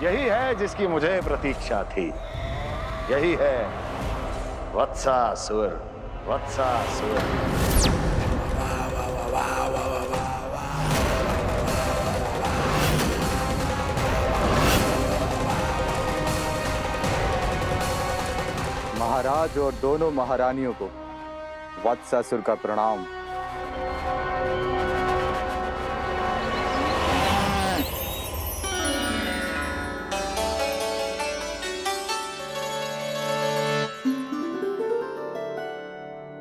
यही है जिसकी मुझे प्रतीक्षा थी। यही है वत्सासुर। वत्सासुर। महाराज और दोनों महारानियों को वत्सासुर का प्रणाम।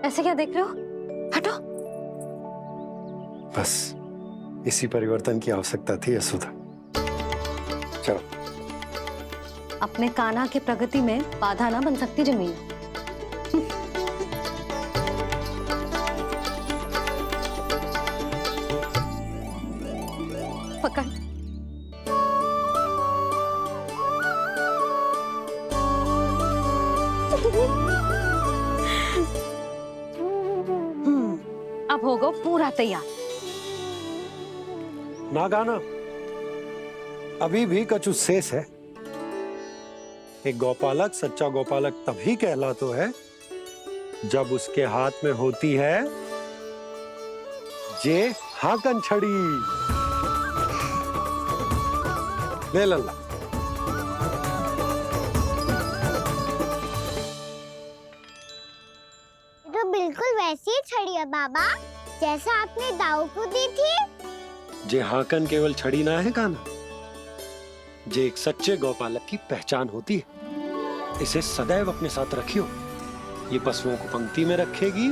ऐसे क्या देख रहे हो? हटो। बस इसी परिवर्तन की आवश्यकता थी यशोदा। चलो। अपने कान्हा की प्रगति में बाधा ना बन सकती जमीन। पकड़। अब होगा पूरा तैयार। ना गाना, अभी भी कछु शेष है। एक गौपालक सच्चा गौपालक तभी कहलाता है जब उसके हाथ में होती है जे हाकन छड़ी। ले लल्ला। तो बिल्कुल वैसी ही छड़ी है बाबा जैसा आपने दाऊ को दी थी। जे हाकन केवल छड़ी ना है काना, जे एक सच्चे गौपालक की पहचान होती है। इसे सदैव अपने साथ रखियो। ये पशुओं को पंक्ति में रखेगी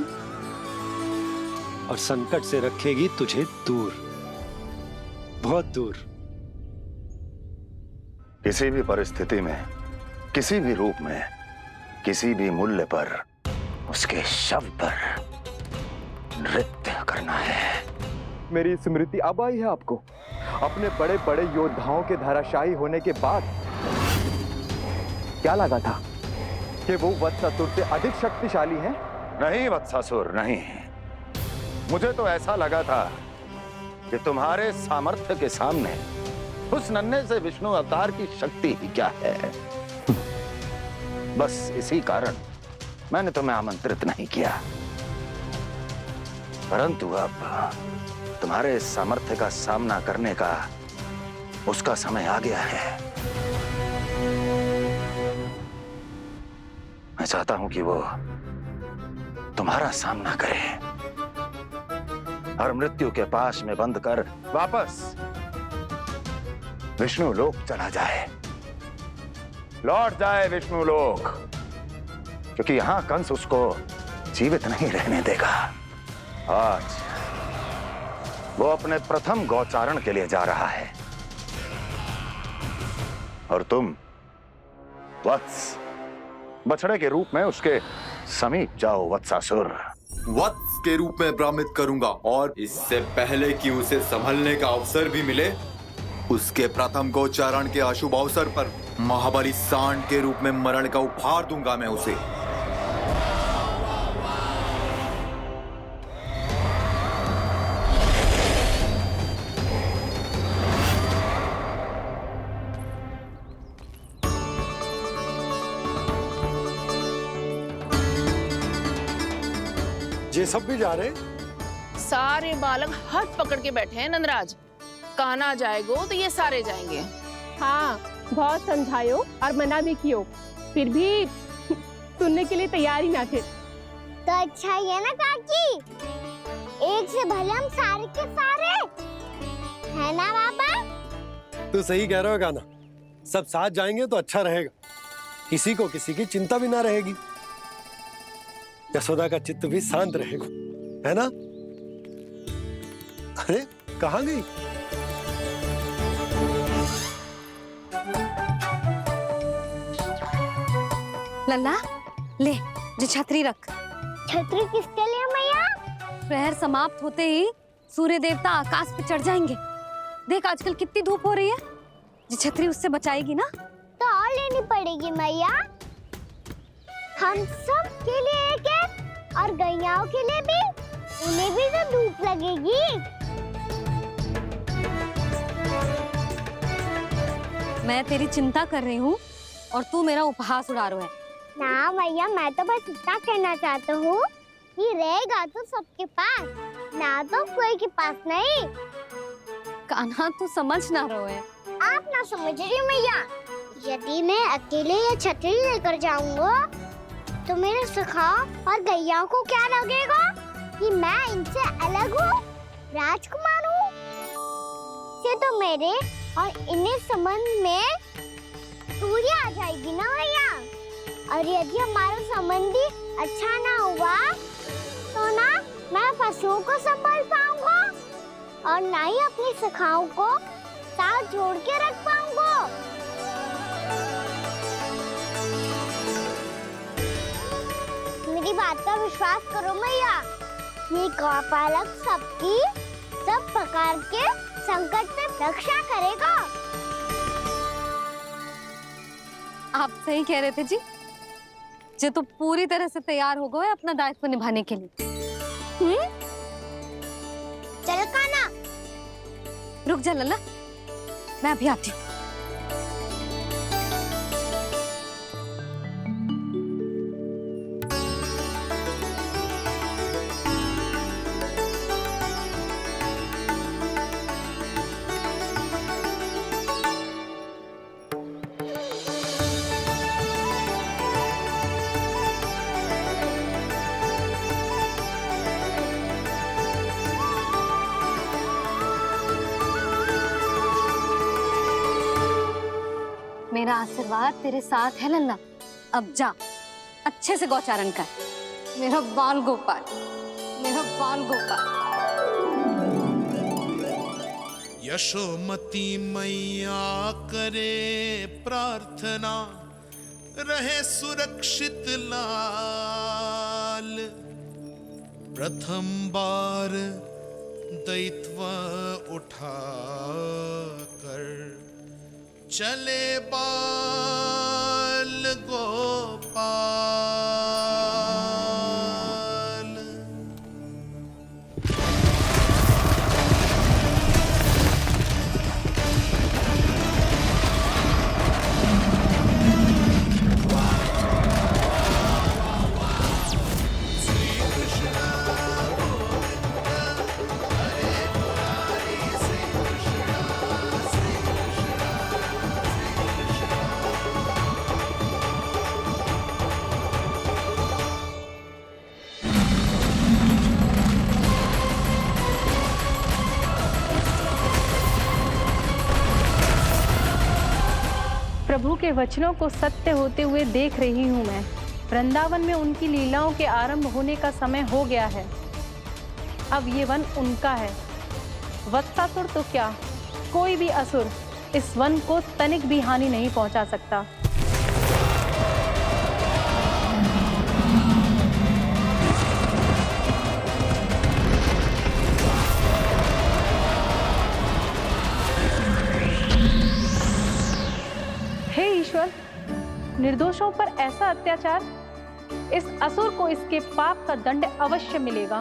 और संकट से रखेगी तुझे दूर, बहुत दूर। किसी भी परिस्थिति में, किसी भी रूप में, किसी भी मूल्य पर उसके शव पर नृत्य करना है। मेरी स्मृति अब आई है आपको? अपने बड़े बड़े योद्धाओं के धराशायी होने के बाद क्या लगा था कि वो वत्सासुर से अधिक शक्तिशाली हैं? नहीं वत्सासुर, नहीं। मुझे तो ऐसा लगा था कि तुम्हारे सामर्थ्य के सामने उस नन्हे से विष्णु अवतार की शक्ति ही क्या है। बस इसी कारण मैंने तुम्हें आमंत्रित नहीं किया। परंतु अब तुम्हारे सामर्थ्य का सामना करने का उसका समय आ गया है। मैं चाहता हूं कि वो तुम्हारा सामना करे और मृत्यु के पाश में बंद कर वापस विष्णु लोक चला जाए, लौट जाए विष्णु लोक, क्योंकि यहां कंस उसको जीवित नहीं रहने देगा। आज वो अपने प्रथम गौचारण के लिए जा रहा है और तुम वत्स बछड़े के रूप में उसके समीप जाओ वत्सासुर। वत्स के रूप में भ्रमित करूंगा और इससे पहले कि उसे संभलने का अवसर भी मिले, उसके प्रथम गोचारण के अशुभ अवसर पर महाबली सांड के रूप में मरण का उपहार दूंगा मैं उसे। ये सब भी जा रहे? सारे बालक हाथ पकड़ के बैठे हैं नंदराज। कान्हा जाएगो तो ये सारे जाएंगे। हाँ, बहुत समझायो और मना भी कियो, फिर भी सुनने के लिए तैयार ही ना थे। तो अच्छा ही है ना काकी, एक से भले हम सारे के सारे है ना बाबा। तू सही कह रहा हो गाना, सब साथ जाएंगे तो अच्छा रहेगा, किसी को किसी की चिंता भी ना रहेगी, यशोदा का चित्त भी शांत रहेगा, है ना? अरे कहाँ गई? लल्ला ले, जी छतरी रख। छतरी किसके लिए मैया? प्रहर समाप्त होते ही सूर्य देवता आकाश पे चढ़ जाएंगे। देख आजकल कितनी धूप हो रही है, जी छतरी उससे बचाएगी ना। तो और लेनी पड़ेगी मैया, हम सब के लिए एक एक और गैयाओं के लिए भी, उन्हें भी तो धूप लगेगी। मैं तेरी चिंता कर रही हूँ और तू मेरा उपहास उड़ा रहा है। ना मैया, मैं तो बस इतना कहना चाहता हूँ कि रहेगा तो सबके पास, ना तो कोई के पास नहीं। कान्हा तू समझ ना रहो है। आप ना समझ रही मैया। यदि मैं अकेले ये छतरी लेकर जाऊंगा तो मेरे सखा और गैया को क्या लगेगा कि मैं इनसे अलग हूँ, राजकुमार हूँ। ये तो मेरे और इन्हें संबंध में दूरी आ जाएगी ना भैया। और यदि हमारा संबंध ही अच्छा ना हुआ तो ना मैं पशुओं को संभाल पाऊंगा और ना ही अपनी सखाओं को साथ जोड़ के रख पाऊंगा। मेरी बात का विश्वास करो मैया, ये गौपालक सबकी सब प्रकार के संकट से रक्षा करेगा। आप सही कह रहे थे जी। जे तो पूरी तरह से तैयार हो गए अपना दायित्व निभाने के लिए। चल कान्हा। रुक जा लल्ला, मैं अभी आती हूँ। मेरा आशीर्वाद तेरे साथ है लल्ला। अब जा, अच्छे से गौचारण कर। मेरा बाल गोपाल, मेरा बाल गोपाल। यशोमती मैया करे प्रार्थना, रहे सुरक्षित लाल। प्रथम बार दैत्व उठा कर चले बाल गोपाल। प्रभु के वचनों को सत्य होते हुए देख रही हूँ मैं। वृंदावन में उनकी लीलाओं के आरंभ होने का समय हो गया है। अब ये वन उनका है। वत्सासुर तो क्या, कोई भी असुर इस वन को तनिक भी हानि नहीं पहुंचा सकता। हे ईश्वर, निर्दोषों पर ऐसा अत्याचार, इस असुर को इसके पाप का दंड अवश्य मिलेगा।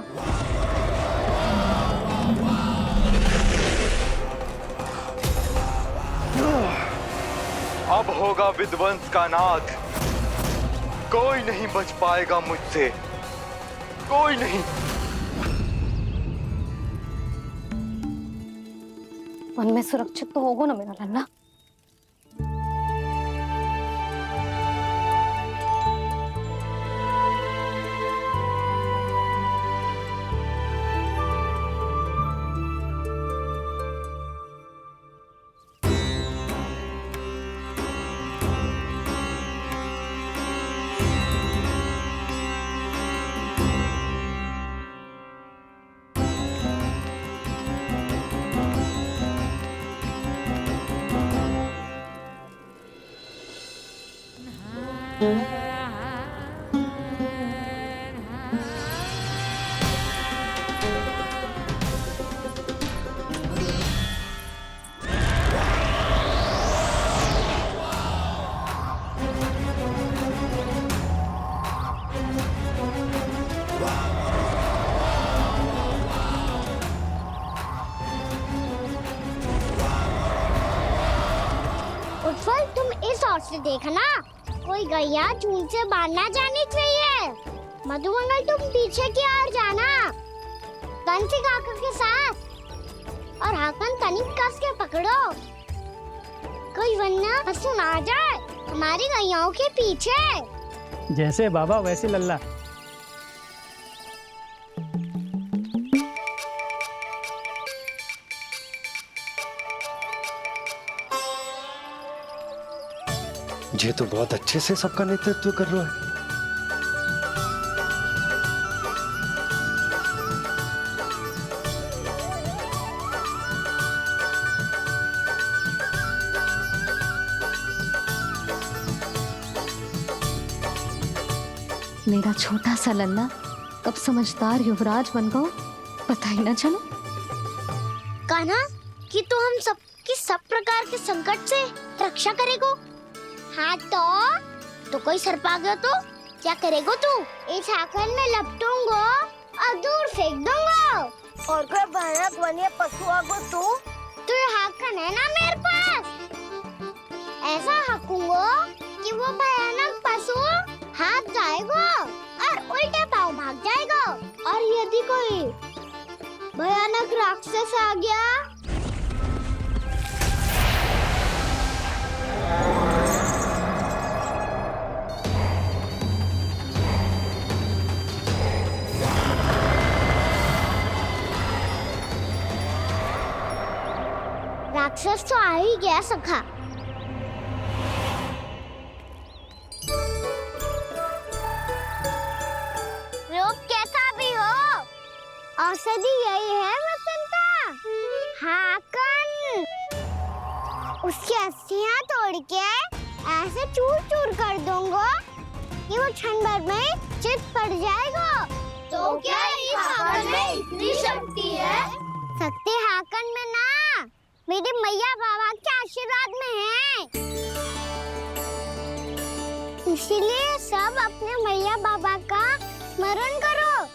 अब होगा विध्वंस का नाद। कोई नहीं बच पाएगा मुझसे, कोई नहीं। वन में सुरक्षित तो होगा ना मेरा लल्ला। उत्पल, तुम इस ओर से देखना, कोई गैया चून से बाहर ना जानी चाहिए। मधुमंगल, तुम पीछे की ओर जाना, बंसी काका के साथ, और हाकन तनिक कस के पकड़ो, कोई वरना पशु ना जाए हमारी गैयाओं के पीछे। जैसे बाबा वैसे लल्ला। ये तो बहुत अच्छे से सबका नेतृत्व कर रहा है। मेरा छोटा सा लल्ला कब समझदार युवराज बन गो पता ही ना चलो। कान्हा, कि तू हम सब की सब प्रकार के संकट से रक्षा करेगो। हाँ तो कोई सर्प आ गया तो क्या करेगो तू? इस हाकन में लपटूंगो और दूर फेंक दूंगा। और कोई भयानक वन्य पशु आगो तो ये हाकन है ना मेरे पास, ऐसा हाकूंगो कि वो भयानक पशु हाथ जाएगा और उल्टे पाँव भाग जाएगा। और यदि कोई भयानक राक्षस आ गया राक्षस तो आ ही गया सखा। रूप कैसा भी हो, औषधि यही है वसंता। हाकन उसकी अस्थियां तोड़ के ऐसे चूर चूर कर दूंगा कि वो क्षण भर में चित पड़ जाएगा। तो क्या इस हाकन में इतनी शक्ति है? शक्ति हाकन में ना, मेरे मैया बाबा के आशीर्वाद में है। इसीलिए सब अपने मैया बाबा का स्मरण करो,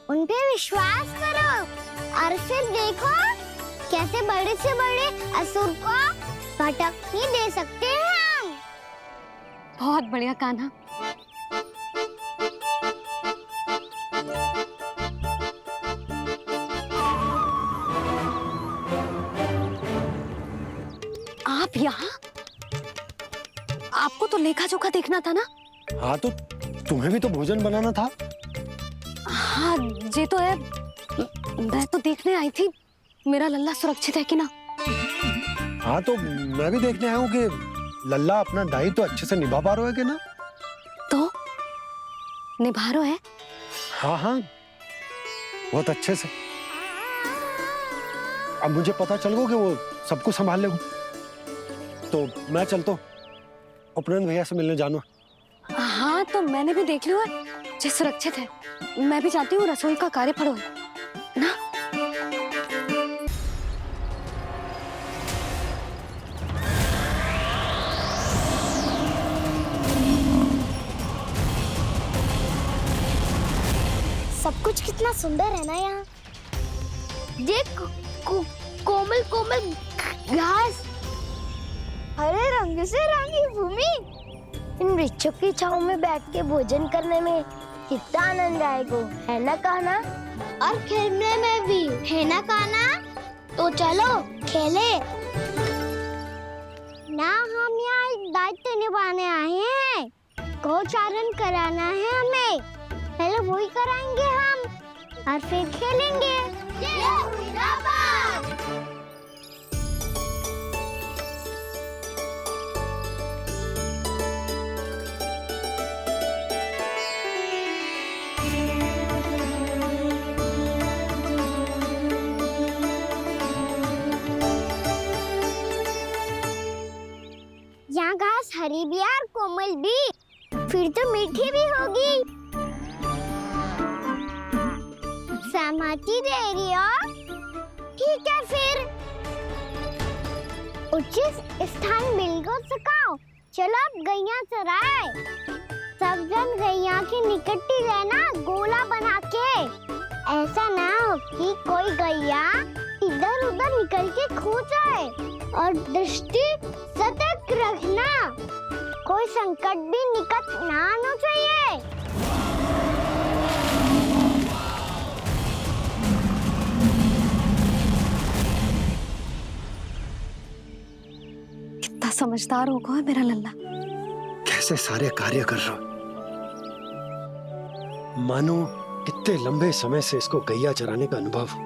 उन पे विश्वास करो और फिर देखो कैसे बड़े से बड़े असुर को भटकने दे सकते हैं हम। बहुत बढ़िया कान्हा। आप यहाँ? आपको तो लेखा जोखा देखना था ना? हाँ तो तुम्हें भी तो भोजन बनाना था। हाँ ये तो है, मैं तो देखने आई थी मेरा लल्ला सुरक्षित है कि ना। हाँ तो मैं भी देखने आया हूँ कि लल्ला अपना दायित्व तो अच्छे से निभा पा रहा है कि ना। तो निभा रहा है? हाँ हाँ बहुत अच्छे से। अब मुझे पता चल गया कि वो सब कुछ संभाल लेगा, तो मैं चलता हूँ, उपनंद भैया से मिलने जाना। हाँ तो मैंने भी देख लिया जो सुरक्षित है। मैं भी चाहती हूँ रसोई का कार्य पड़ो ना। सब कुछ कितना सुंदर है ना यहाँ। देख कोमल कोमल घास, हरे रंग से रंगी भूमि, इन वृक्षों की छांव में बैठ के भोजन करने में कितना आनंद आएगा, है ना कान्हा? और खेलने में भी, है ना कान्हा? तो चलो खेले ना। हम यहाँ एक दायित्व निभाने आए हैं, गोचारण कराना है हमें। पहले वही कराएंगे हम और फिर खेलेंगे। यहाँ घास हरी भी और कोमल भी, फिर तो मीठी भी होगी। सहमति दे रही हो? ठीक है फिर उचित स्थान बिल्कुल सुखाओ। चलो अब गैया चराए। सब जन गैया की निकटती रहना गोला बना के। ऐसा ना हो कि कोई गैया इधर उधर निकल के खो जाए। और दृष्टि सतर्क रखना, कोई संकट भी निकट ना आना चाहिए। कितना समझदार होगा है मेरा लल्ला। कैसे सारे कार्य कर रहा हूं, मानो कितने लंबे समय से इसको गैया चराने का अनुभव हो।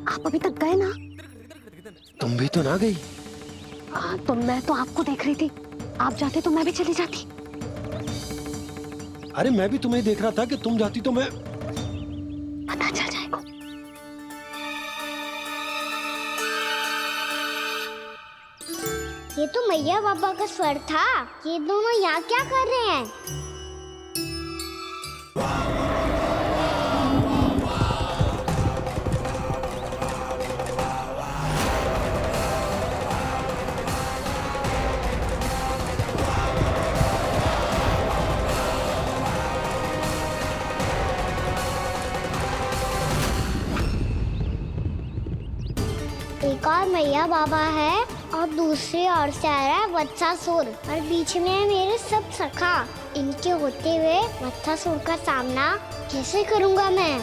आप अभी तक गए ना? तुम भी तो ना गई। तो मैं तो आपको देख रही थी, आप जाते तो मैं भी चली जाती। अरे मैं भी तुम्हें देख रहा था कि तुम जाती तो मैं। पता चल जाएगा। ये तो मैया बाबा का स्वर था। ये दोनों यहाँ क्या कर रहे हैं? एक और मैया बाबा है और दूसरी ओर से आ रहा है वत्सासुर और बीच में है मेरे सब सखा। इनके होते हुए वत्सासुर का सामना कैसे करूंगा मैं?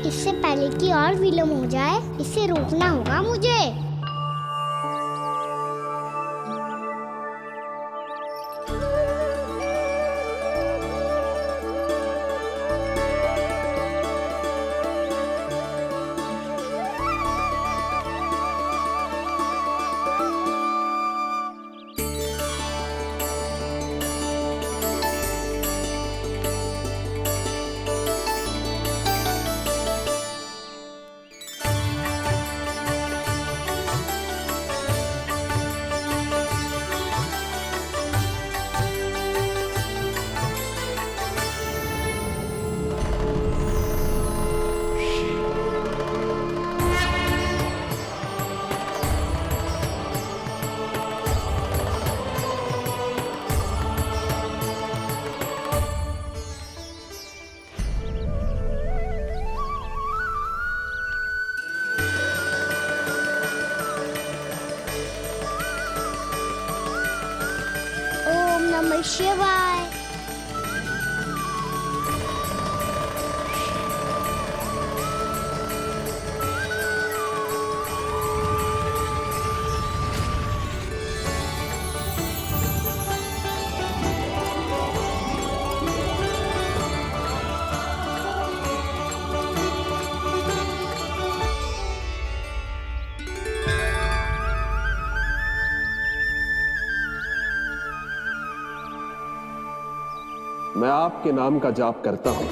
इससे पहले कि और विलम्ब हो जाए, इसे रोकना होगा मुझे। नमः शिवाय। मैं आपके नाम का जाप करता हूं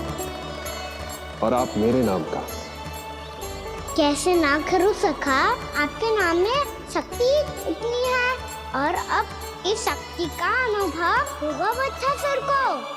और आप मेरे नाम का। कैसे ना करूं सखा, आपके नाम में शक्ति इतनी है और अब इस शक्ति का अनुभव होगा वत्सासुर को।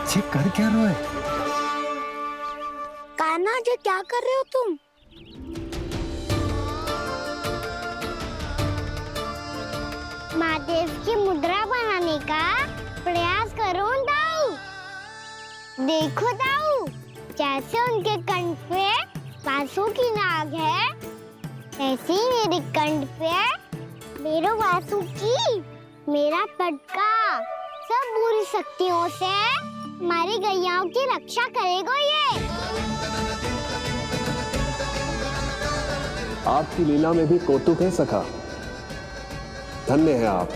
बच्चे कर क्या रहे हो? कान्हा जी क्या कर रहे हो तुम? महादेव की मुद्रा बनाने का प्रयास करो दाऊ। देखो दाऊ, जैसे उनके कंठ पे वासु की नाग है, ऐसे ही मेरे कंठ पे मेरे वासु की मेरा पटका सब बुरी शक्तियों से हमारी गैयाओं की रक्षा करेगा ये। आपकी लीला में भी कौतुक है सखा। धन्य है आप।